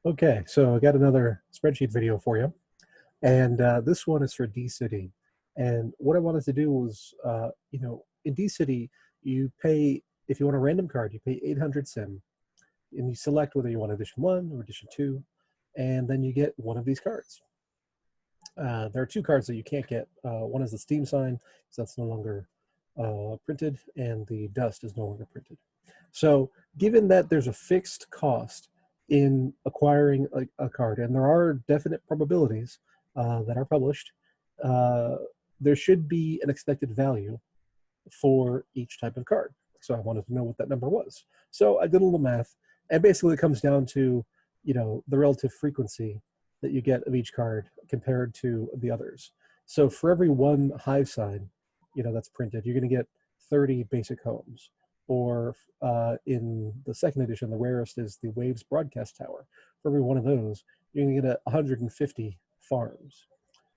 Okay, so I got another spreadsheet video for you, and this one is for dCity. And what I wanted to do was, in dCity, you pay, if you want a random card, you pay 800 sim, and you select whether you want edition 1 or edition 2, and then you get one of these cards. There are two cards that you can't get. One is the Steam sign, so that's no longer printed, and the dust is no longer printed. So given that there's a fixed cost in acquiring a card, and there are definite probabilities that are published, uh, there should be an expected value for each type of card. So I wanted to know what that number was. So I did a little math, and basically it comes down to, the relative frequency that you get of each card compared to the others. So for every one hive sign, that's printed, you're going to get 30 basic homes. Or in the second edition, the rarest is the Waves broadcast tower. For every one of those, you're going to get 150 farms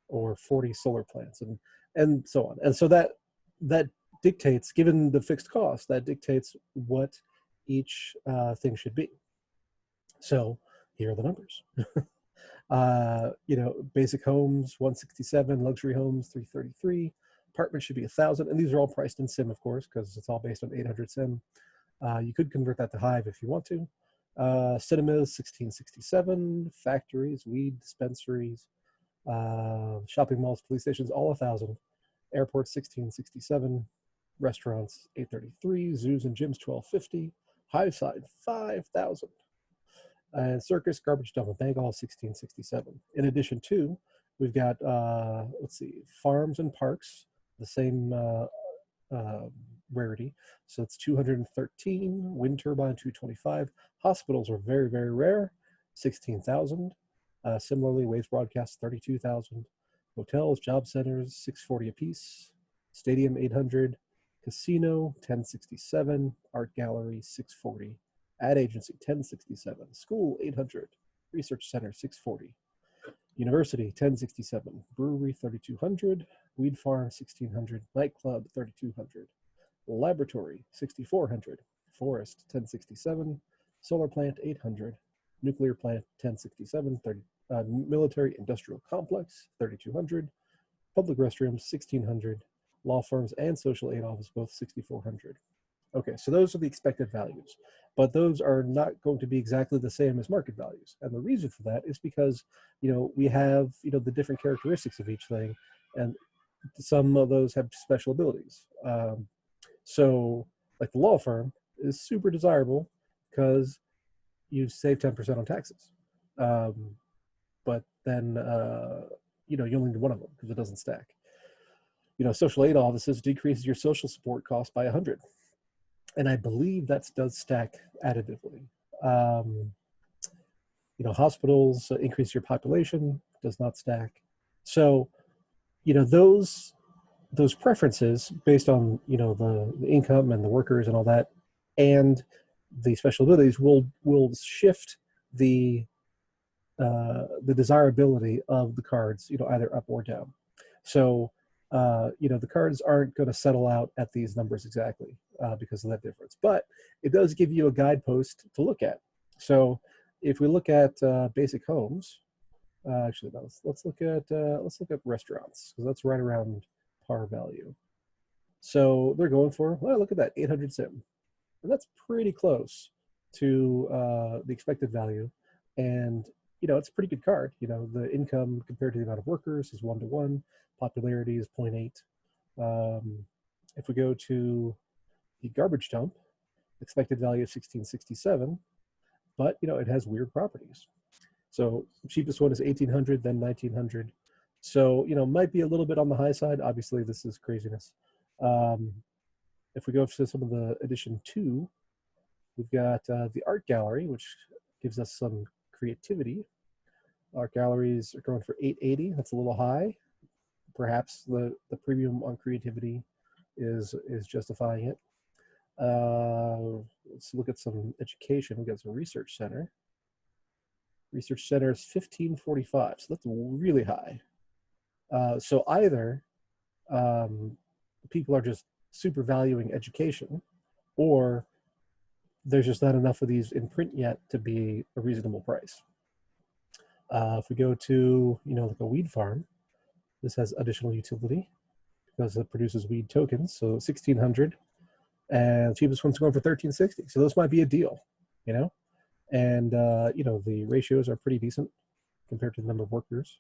or 40 solar plants, and so on. And so that dictates, given the fixed cost, that dictates what each thing should be. So here are the numbers. Basic homes 167, luxury homes 333, apartments should be 1,000, and these are all priced in sim, of course, because it's all based on 800 sim. You could convert that to hive if you want to. Cinemas 1667, factories, weed dispensaries, shopping malls, police stations, all 1,000. Airports 1667, restaurants 833, zoos and gyms 1250, hive side 5,000. And circus, garbage dump, and Bengal 1667. In addition to, we've got, let's see, farms and parks, the same rarity. So it's 213, wind turbine 225. Hospitals are very, very rare, 16,000. Similarly, waves broadcast 32,000. Hotels, job centers 640 apiece. Stadium 800. Casino 1067. Art gallery 640. Ad agency 1067. School 800. Research center 640. University 1067. Brewery 3200. Weed farm 1600. Nightclub 3200. Laboratory 6400. Forest 1067. Solar plant 800. Nuclear plant 1067. Military industrial complex 3200. Public restrooms 1600. Law firms and social aid office both 6400. Okay, so those are the expected values, but those are not going to be exactly the same as market values. And the reason for that is because, we have, the different characteristics of each thing, and some of those have special abilities. So like the law firm is super desirable because you save 10% on taxes. But then, you only need one of them because it doesn't stack. Social aid offices decreases your social support cost by 100. And I believe that does stack additively. Hospitals increase your population, does not stack. So, those preferences based on the income and the workers and all that, and the special abilities will shift the desirability of the cards, either up or down. So the cards aren't going to settle out at these numbers exactly because of that difference, but it does give you a guidepost to look at. So if we look at basic homes, actually, no, let's look at restaurants, because that's right around par value. So they're going for, well, look at that, 800 sim, and that's pretty close to the expected value. And it's a pretty good card. The income compared to the amount of workers is 1-to-1. Popularity is 0.8. If we go to the garbage dump, expected value of 1667, but it has weird properties. So the cheapest one is 1800, then 1900. So might be a little bit on the high side. Obviously, this is craziness. If we go to some of the edition 2, we've got the art gallery, which gives us some creativity. Art galleries are going for 880. That's a little high. Perhaps the premium on creativity is justifying it. Let's look at some education. We've got some research center. Research center is 1545, so that's really high. So either people are just super valuing education, or there's just not enough of these in print yet to be a reasonable price. If we go to, like a weed farm, this has additional utility because it produces weed tokens. So 1,600, and the cheapest one's going for 1,360. So those might be a deal, and the ratios are pretty decent compared to the number of workers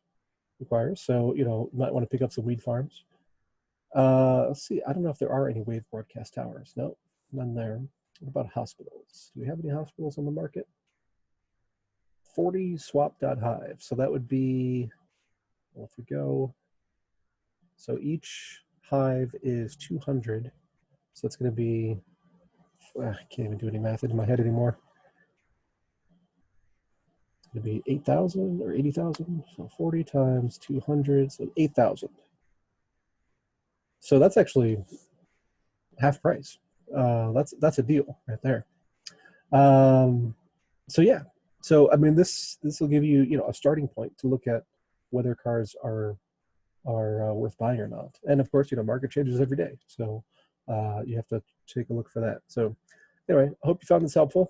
requires. So you might want to pick up some weed farms. Let's see. I don't know if there are any wave broadcast towers. No, none there. What about hospitals? Do we have any hospitals on the market? 40 swap.hive. So that would be, well, if we go, so each hive is 200. So it's going to be, I can't even do any math in my head anymore. It's going to be 8,000 or 80,000. So 40 times 200, so 8,000. So that's actually half price. That's a deal right there. So yeah, so I mean this will give you a starting point to look at whether cars are worth buying or not. And of course, market changes every day, so you have to take a look for that. So anyway, I hope you found this helpful.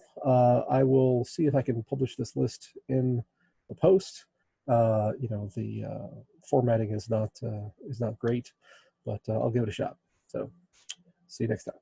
I will see if I can publish this list in the post. The formatting is not great, but I'll give it a shot. So see you next time.